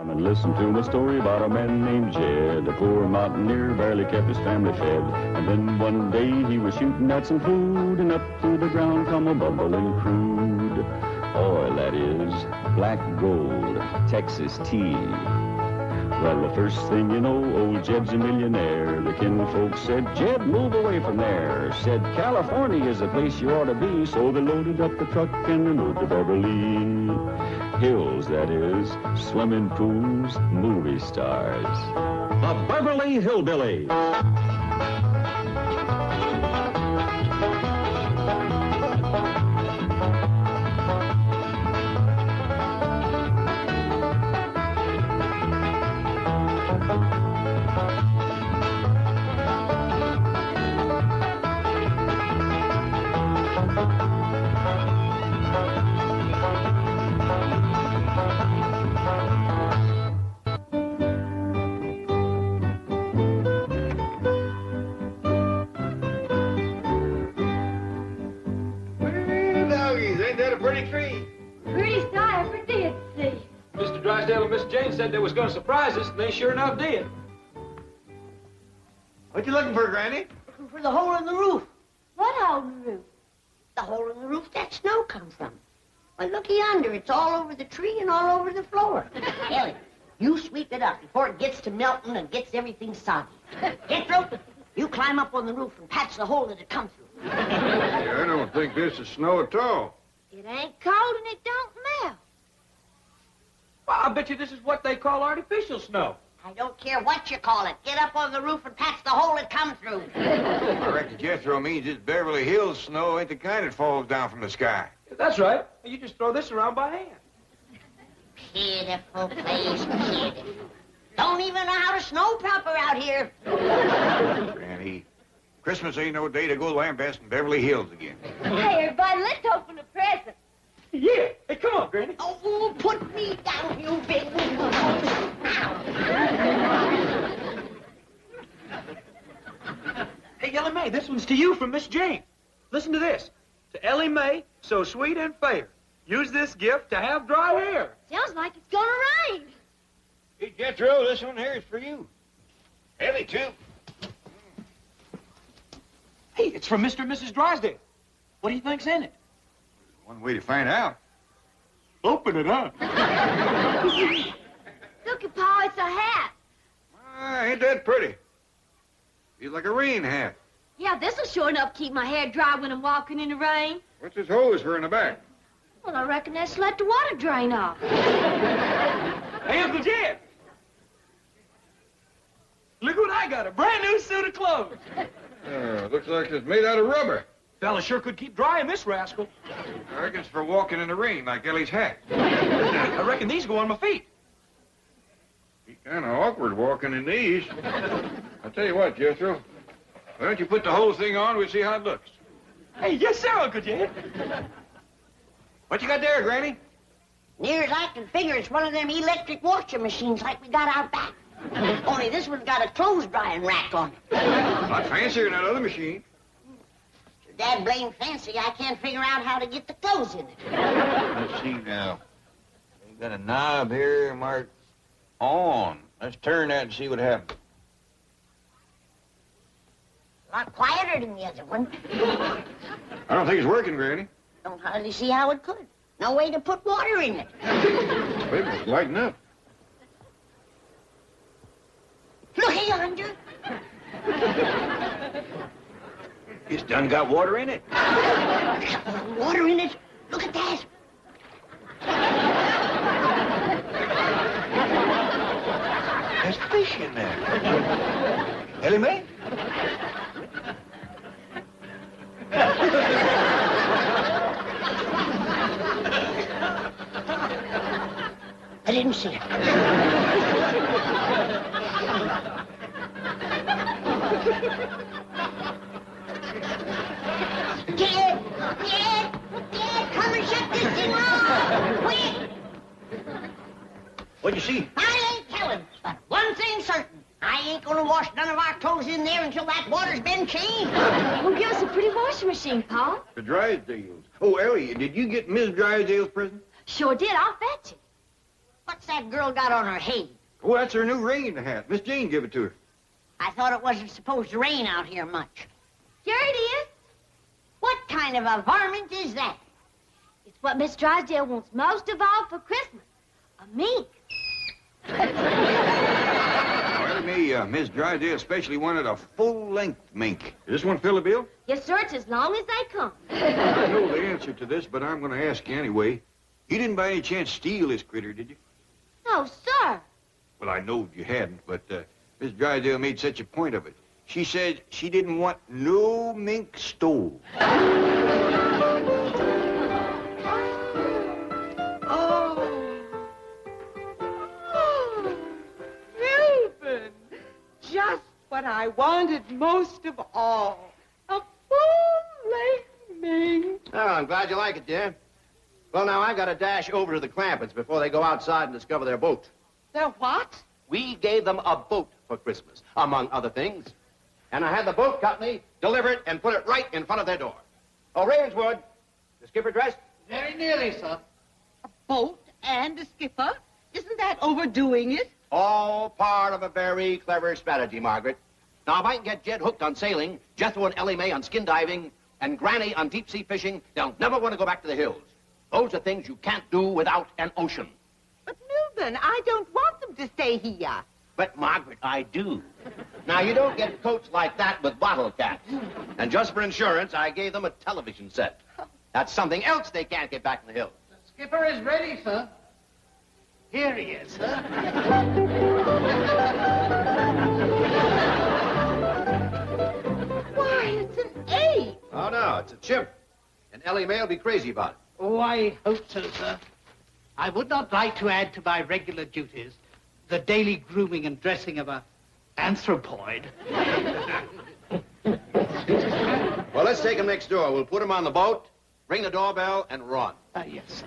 Come and listen to my story about a man named Jed. A poor mountaineer barely kept his family fed. And then one day he was shooting at some food, and up through the ground come a bubbling crude oil, that is, black gold, Texas tea. Well, the first thing you know, old Jed's a millionaire. The kinfolk said, Jed, move away from there. Said, California is the place you ought to be. So they loaded up the truck and they moved to Beverly Hills, that is, swimming pools, movie stars. The Beverly HillBillies. Said they was going to surprise us, and they sure enough did. What you looking for, Granny? Looking for the hole in the roof. What hole in the roof? The hole in the roof that snow comes from. Well, looky yonder. It's all over the tree and all over the floor. Ellie, you sweep it up before it gets to melting and gets everything soggy. Jethro, you climb up on the roof and patch the hole that it comes through. Yeah, I don't think this is snow at all. It ain't cold and it don't melt. Well, I bet you this is what they call artificial snow. I don't care what you call it. Get up on the roof and patch the hole it comes through. I reckon Jethro means this Beverly Hills snow ain't the kind that falls down from the sky. That's right. You just throw this around by hand. Pitiful place, pitiful. Don't even know how to snow proper out here. Granny, Christmas ain't no day to go lambasting Beverly Hills again. Hey, everybody, let's open a present. Yeah. Hey, come on, Granny. Oh, put me down, you big... Hey, Ellie Mae, this one's to you from Miss Jane. Listen to this. To Ellie Mae, so sweet and fair. Use this gift to have dry hair. Sounds like it's gonna rain. Hey, Jethro, this one here is for you. Ellie, too. Hey, it's from Mr. and Mrs. Drysdale. What do you think's in it? One way to find out. Open it up. Look at Pa, it's a hat. Ain't that pretty? Feels like a rain hat. Yeah, this'll sure enough keep my hair dry when I'm walking in the rain. What's this hose for in the back? Well, I reckon that's to let the water drain off. Hey, Uncle Jed. Look what I got, a brand new suit of clothes. Looks like it's made out of rubber. Fella sure could keep dry in this rascal. I reckon it's for walking in the rain like Ellie's hat. I reckon these go on my feet. Be kind of awkward walking in these. I'll tell you what, Jethro. Why don't you put the whole thing on, we'll see how it looks. Hey, yes, sir, Uncle Jed. What you got there, Granny? Near as I can figure, it's one of them electric washing machines like we got out back. Only this one's got a clothes drying rack on it. A lot fancier than that other machine. So dad blame fancy, I can't figure out how to get the clothes in it. Let's see now. We got a knob here marked on. Let's turn that and see what happens. A lot quieter than the other one. I don't think it's working, Granny. Don't hardly see how it could. No way to put water in it. Wait a minute, lighten up. Look yonder. It's done got water in it. Water in it? Look at that. There's fish in there. Ellie Mae? I didn't see it. Dad! Come and shut this thing off! Quick! What'd you see? I ain't telling, but one thing's certain. I ain't gonna wash none of our clothes in there until that water's been changed. Well, give us a pretty washing machine, Pa. The Drysdales. Oh, Ellie, did you get Miss Drysdale's present? Sure did. I'll fetch it. But What's that girl got on her head? Oh, that's her new rain hat. Miss Jane gave it to her. I thought it wasn't supposed to rain out here much. Sure it is. What kind of a varmint is that? It's what Miss Drysdale wants most of all for Christmas. A mink. Well, Miss Drysdale especially wanted a full-length mink. Is this one fill a bill? Yes, sir, it's as long as they come. I know the answer to this, but I'm going to ask you anyway. You didn't by any chance steal this critter, did you? No, sir. Well, I know you hadn't, but Miss Drysdale made such a point of it. She said she didn't want no mink stole. Reuben, just what I wanted most of all. A full-length mink. Oh, I'm glad you like it, dear. Well, now, I've got to dash over to the Clampetts before they go outside and discover their boat. Their what? We gave them a boat for Christmas, among other things. And I had the boat company deliver it and put it right in front of their door. Oh, Ravenswood, the skipper dressed? Very nearly, sir. A boat and a skipper? Isn't that overdoing it? All part of a very clever strategy, Margaret. Now, if I can get Jed hooked on sailing, Jethro and Ellie Mae on skin diving, and Granny on deep-sea fishing, they'll never want to go back to the hills. Those are things you can't do without an ocean. But, Milburn, I don't want them to stay here. But, Margaret, I do. Now, you don't get coats like that with bottle caps. And just for insurance, I gave them a television set. That's something else they can't get back in the hills. The skipper is ready, sir. Here he is, sir. Why, it's an ape. Oh, no, it's a chimp. And Ellie Mae will be crazy about it. Oh, I hope so, sir. I would not like to add to my regular duties the daily grooming and dressing of a anthropoid. Well, let's take him next door. We'll put him on the boat, ring the doorbell, and run. Yes,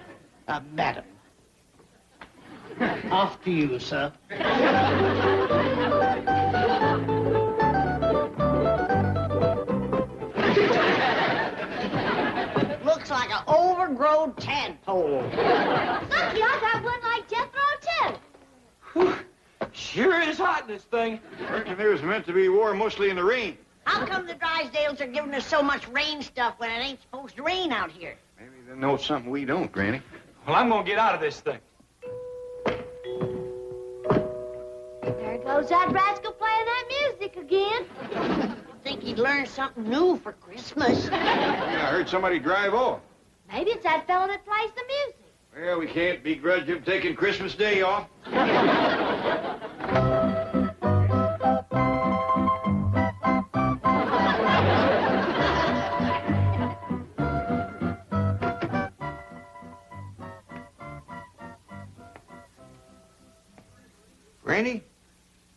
sir. Madam. After you, sir. Looks like an overgrown tadpole. Lucky I got one like Jethro, too. Sure is hot, this thing. I reckon it was meant to be wore mostly in the rain. How come the Drysdales are giving us so much rain stuff when it ain't supposed to rain out here? Maybe they know something we don't, Granny. Well, I'm gonna get out of this thing. There goes that rascal playing that music again. Think he'd learn something new for Christmas. I heard somebody drive off. Maybe it's that fella that plays the music. Well, we can't begrudge him taking Christmas Day off. Granny,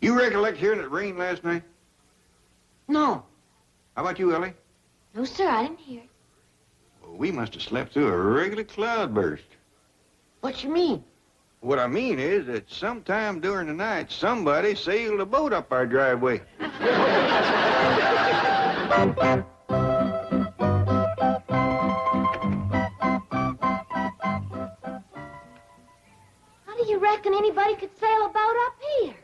you recollect hearing it rain last night? No. How about you, Ellie? No, sir, I didn't hear it. Well, we must have slept through a regular cloudburst. What you mean? What I mean is that sometime during the night, somebody sailed a boat up our driveway. How do you reckon anybody could sail a boat up here?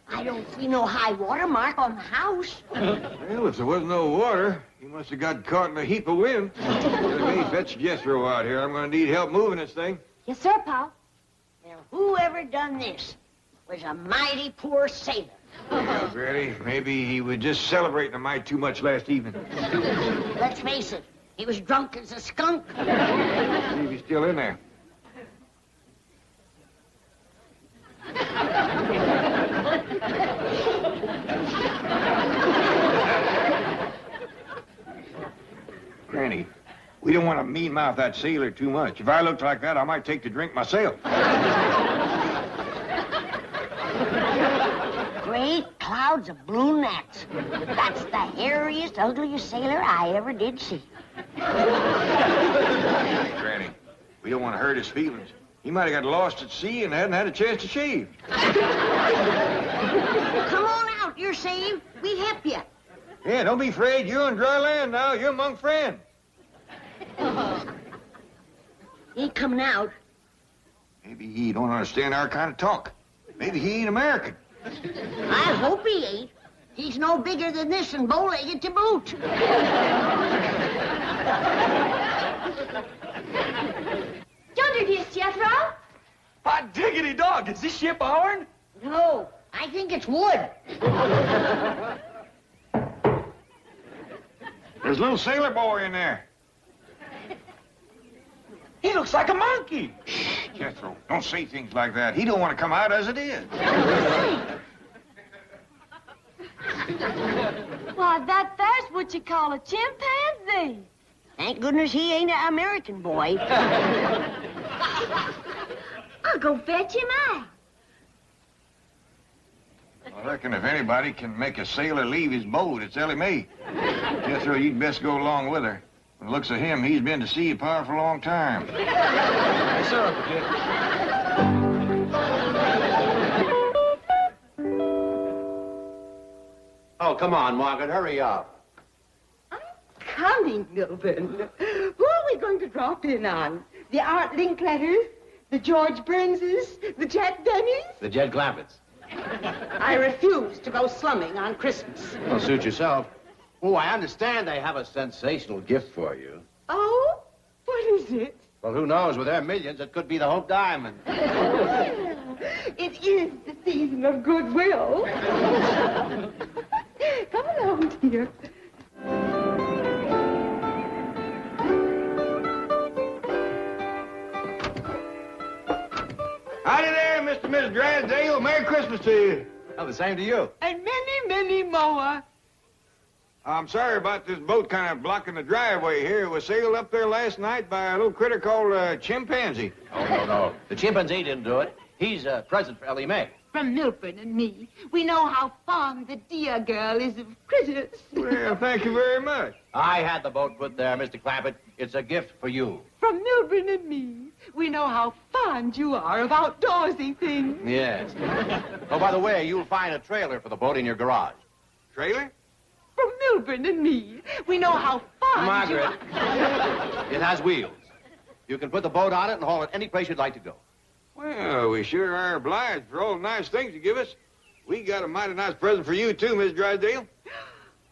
I don't see no high water mark on the house. Well, if there wasn't no water, he must have got caught in a heap of wind. Anyway, fetch Jethro out here. I'm going to need help moving this thing. Yes, sir, Pa. Now, whoever done this was a mighty poor sailor. Well, Granny, maybe he was just celebrating a mite too much last evening. Let's face it, he was drunk as a skunk. See if he's still in there. Granny, we don't want to mean-mouth that sailor too much. If I looked like that, I might take to drink myself. Great clouds of blue gnats. That's the hairiest, ugliest sailor I ever did see. Granny, we don't want to hurt his feelings. He might have got lost at sea and hadn't had a chance to shave. Come on out, you're saved. We help you. Yeah, don't be afraid. You're on dry land now. You're among friends. He ain't coming out. Maybe he don't understand our kind of talk. Maybe he ain't American. I hope he ain't. He's no bigger than this and bow-legged to boot. Yonder, dear Jethro. Hot diggity dog, is this ship ourn? No, I think it's wood. There's a little sailor boy in there. He looks like a monkey. Jethro, don't say things like that. He don't want to come out as it is. Why, that there's what you call a chimpanzee. Thank goodness he ain't an American boy. I'll go fetch him out. I reckon if anybody can make a sailor leave his boat, it's Ellie Mae. Jethro, you'd best go along with her. From the looks of him, he's been to sea a powerful long time. Yes, sir, Uncle Dick. Oh, come on, Margaret, hurry up. Coming, Milburn. Who are we going to drop in on? The Art Linkletters? The George Burnses? The Jack Bennies? The Jed Clampetts. I refuse to go slumming on Christmas. Well, suit yourself. Oh, I understand they have a sensational gift for you. Oh? What is it? Well, who knows? With their millions, it could be the Hope Diamond. It is the season of goodwill. Come along, dear. Howdy there, Mr. and Mrs. Drysdale. Merry Christmas to you. Oh, the same to you. And many, many more. I'm sorry about this boat kind of blocking the driveway here. It was sailed up there last night by a little critter called a chimpanzee. Oh, no. The chimpanzee didn't do it. He's a present for Ellie Mae. From Milburn and me, we know how fond the dear girl is of critters. Well, thank you very much. I had the boat put there, Mr. Clampett. It's a gift for you. From Milburn and me, we know how fond you are of outdoorsy things. Yes. Oh, by the way, you'll find a trailer for the boat in your garage. Trailer? From Milburn and me, we know how fond Margaret, it has wheels. You can put the boat on it and haul it any place you'd like to go. Well, we sure are obliged for all the nice things you give us. We got a mighty nice present for you, too, Miss Drysdale.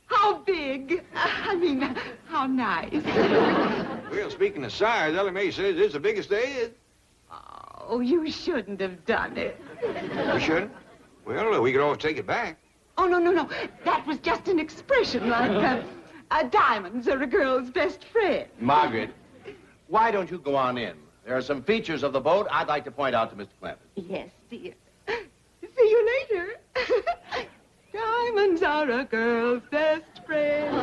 How big? I mean, how nice. Well, speaking of size, Ellie Mae says it's the biggest there is. Oh, you shouldn't have done it. We shouldn't? Well, we could always take it back. Oh, no. That was just an expression like diamonds are a girl's best friend. Margaret, why don't you go on in? There are some features of the boat I'd like to point out to Mr. Clampett. Yes, dear. See you later. Diamonds are a girl's best friend.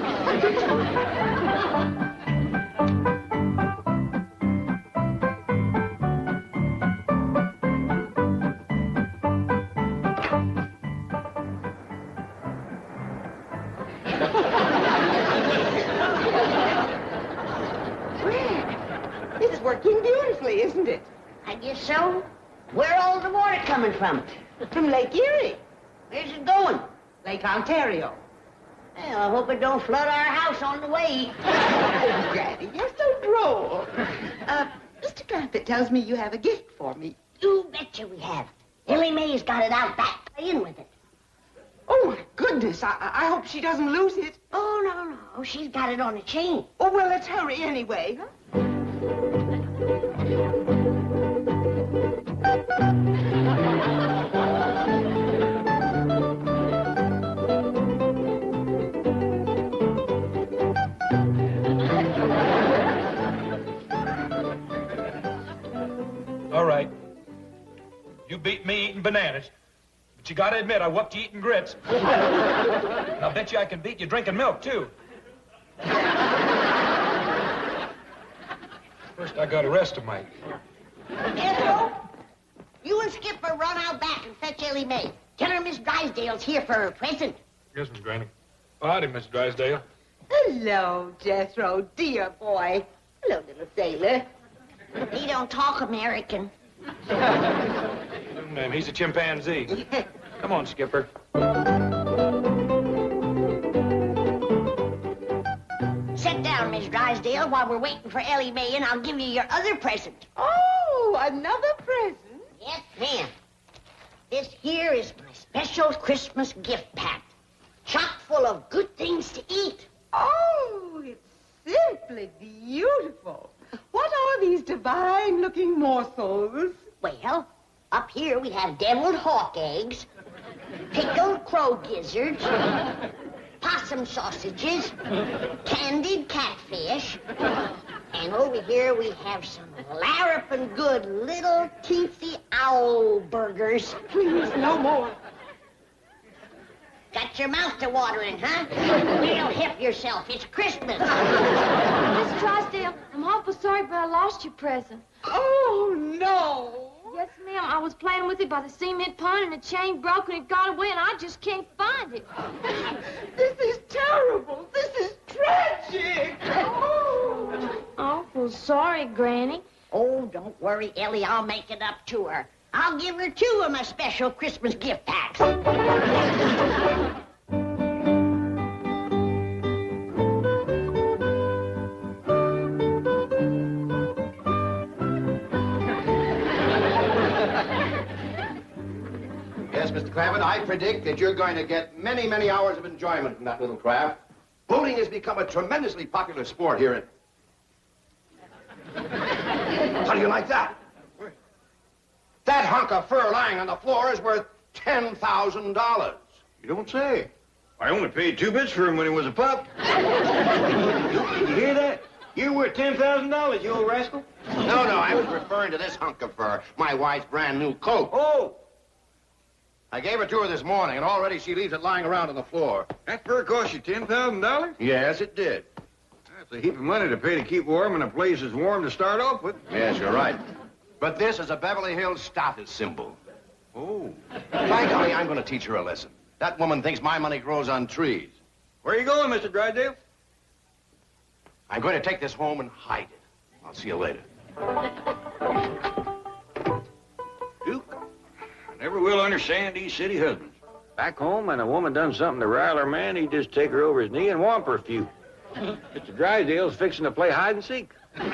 This is working beautifully, isn't it? I guess so. Where all the water coming from? From Lake Erie, Where's it going? Lake Ontario. Well, I hope it don't flood our house on the way. Oh, Granny, you're so droll. Mr. Clampett tells me you have a gift for me. You betcha we have. Ellie Mae's got it out back. In with it. Oh, my goodness. I hope she doesn't lose it. Oh, no. She's got it on a chain. Oh, well, let's hurry anyway, huh? All right. You beat me eating bananas. But you gotta admit, I whooped you eating grits. And I'll bet you I can beat you drinking milk, too. First, I gotta rest a mite. Jethro, you and Skipper run out back and fetch Ellie Mae. Tell her Miss Drysdale's here for her present. Yes, Miss Granny. Oh, howdy, Miss Drysdale. Hello, Jethro, dear boy. Hello, little sailor. He don't talk American. Ma'am, he's a chimpanzee. Come on, Skipper. Sit down, Miss Drysdale, while we're waiting for Ellie Mae, and I'll give you your other present. Oh, Oh, another present? Yes, ma'am. This here is my special Christmas gift pack. Chock full of good things to eat. Oh, it's simply beautiful. What are these divine-looking morsels? Well, up here we have deviled hawk eggs, pickled crow gizzards, possum sausages, candied catfish, and over here we have some larrapin' good little teensy owl burgers. Please, no more. Got your mouth to watering, huh? Real hip yourself. It's Christmas. Miss Drysdale, I'm awful sorry, but I lost your present. Oh, no. Yes, ma'am. I was playing with it by the cement pond, and the chain broke, and it got away, and I just can't find it. This is terrible. This is tragic. Oh. Awful sorry, Granny. Oh, don't worry, Ellie. I'll make it up to her. I'll give her 2 of my special Christmas gift packs. Yes, Mr. Clampett, I predict that you're going to get many, many hours of enjoyment from that little craft. Boating has become a tremendously popular sport here in... How do you like that? That hunk of fur lying on the floor is worth $10,000. You don't say. I only paid 2 bits for him when he was a pup. Did you hear that? You're worth $10,000, you old rascal. No, I was referring to this hunk of fur, my wife's brand new coat. Oh, I gave it to her this morning, and already she leaves it lying around on the floor. that fur cost you $10,000? Yes, it did. That's a heap of money to pay to keep warm in a place that's warm to start off with. Yes, you're right. But this is a Beverly Hills status symbol. Oh. By golly, I'm going to teach her a lesson. That woman thinks my money grows on trees. Where are you going, Mr. Drysdale? I'm going to take this home and hide it. I'll see you later. Duke, I never will understand these city husbands. Back home, when a woman done something to rile her man, he'd just take her over his knee and whomp her a few. Mr. Drysdale's fixing to play hide and seek. We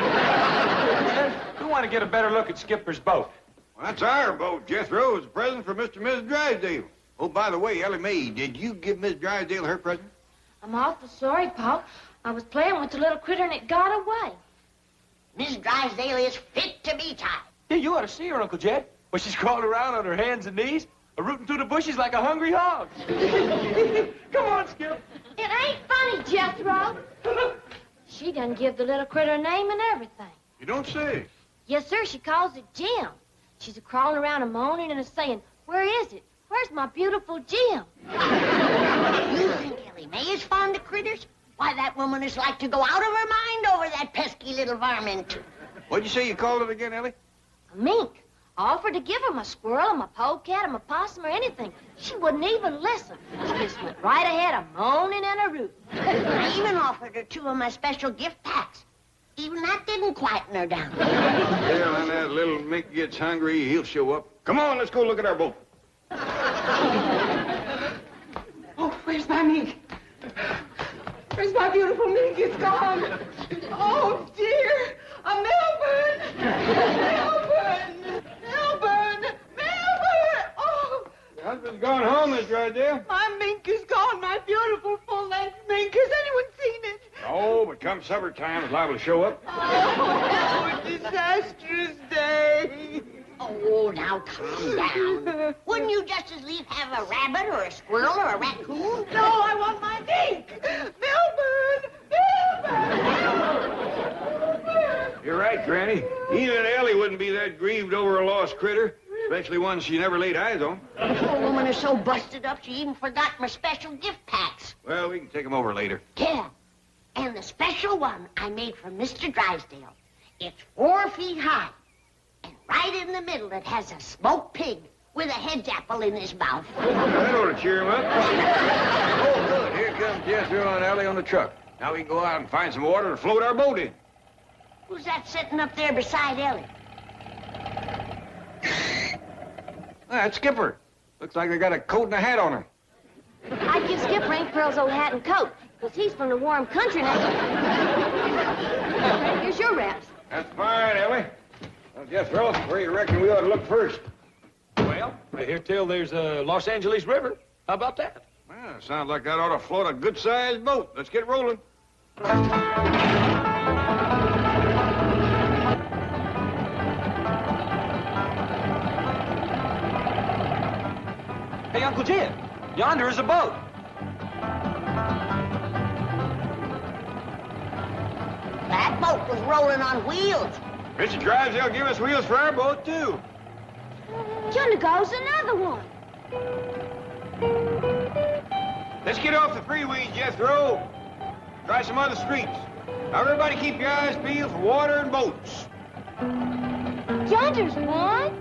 want to get a better look at Skipper's boat. Well, that's our boat, Jethro. It's a present for Mr. and Mrs. Drysdale. Oh, by the way, Ellie Mae, did you give Miss Drysdale her present? I'm awful sorry, Pop. I was playing with the little critter, and it got away. Miss Drysdale is fit to be tied. Yeah, you ought to see her, Uncle Jed. Well, she's crawling around on her hands and knees, rooting through the bushes like a hungry hog. Come on, Skip. It ain't funny, Jethro. She done give the little critter a name and everything. You don't say. Yes, sir, she calls it Jim. She's a-crawling around a-moaning and a-saying, where is it? Where's my beautiful Jim? You think Ellie Mae is fond of critters? Why, that woman is like to go out of her mind over that pesky little varmint. What'd you say you called it again, Ellie? A mink. I offered to give her my squirrel or my polecat or my possum or anything. She wouldn't even listen. She just went right ahead a-moaning and a-rooting. I even offered her 2 of my special gift packs. Even that didn't quieten her down. Well, when that little mink gets hungry, he'll show up. Come on, let's go look at our boat. Oh, where's my mink? Where's my beautiful mink? It's gone. Oh, dear. Melbourne! Melbourne! Melbourne! Melbourne! Oh, Your husband's gone home, Miss Drysdale. my mink is gone. My beautiful full-length mink. Has anyone seen it? No, but come supper time, it's liable to show up. Oh, disastrous day. Oh, now calm down. Wouldn't you just as lief have a rabbit or a squirrel or a raccoon? No, I want my mink. Melbourne! Melbourne! You're right, Granny. Even Ellie wouldn't be that grieved over a lost critter, especially one she never laid eyes on. The poor woman is so busted up she even forgot my special gift packs. Well, we can take them over later. Yeah. And the special one I made for Mr. Drysdale. It's 4 feet high. And right in the middle it has a smoked pig with a hedge apple in his mouth. That ought to cheer him up. Oh, good. Here comes Jethro and Ellie on the truck. Now we can go out and find some water to float our boat in. Who's that sitting up there beside Ellie? That's Skipper. Looks like they got a coat and a hat on her. I'd give Skipper Ink Pearl's old hat and coat, because he's from the warm country now. Here's your wraps. That's fine, Ellie. Well, Jethro, where you reckon we ought to look first? Well, I hear tell there's a Los Angeles River. How about that? Well, sounds like that ought to float a good-sized boat. Let's get rolling. Hey, Uncle Jed, yonder is a boat. That boat was rolling on wheels. Mr. Drysdale give us wheels for our boat, too. Yonder goes another one. Let's get off the freeways, Jethro. Try some other streets. Now, everybody keep your eyes peeled for water and boats. Yonder's one.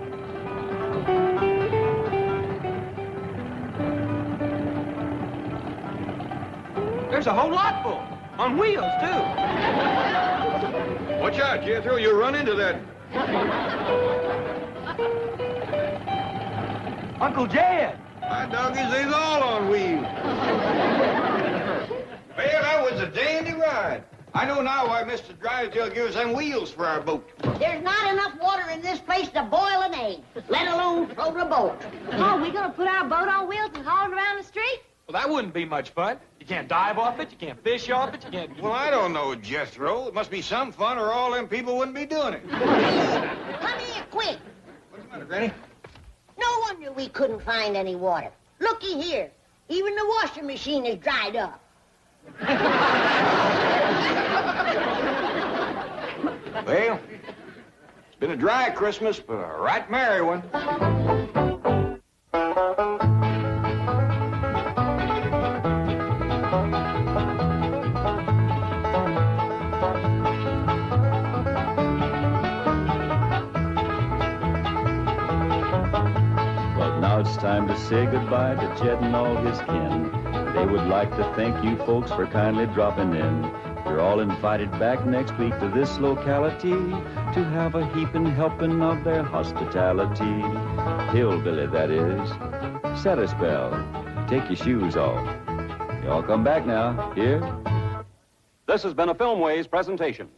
There's a whole lot full. On wheels, too. Watch out, Jethro. You'll run into that. Uncle Jed. My doggies, they's all on wheels. Well, that was a dandy ride. I know now why Mr. Drysdale gave us them wheels for our boat. There's not enough water in this place to boil an egg, let alone float a boat. Oh, we gonna put our boat on wheels and haul it around the street? Well, that wouldn't be much fun. You can't dive off it, you can't fish off it, you can't... Well, I don't know, Jethro. It must be some fun or all them people wouldn't be doing it. Come here, quick. What's the matter, Granny? No wonder we couldn't find any water. Looky here. Even the washing machine is dried up. Well, it's been a dry Christmas, but a right merry one. Well, now it's time to say goodbye to Jed and all his kin. They would like to thank you folks for kindly dropping in. You're all invited back next week to this locality to have a heaping helping of their hospitality. Hillbilly, that is. Set a spell. Take your shoes off. Y'all come back now. Here? This has been a Filmways presentation.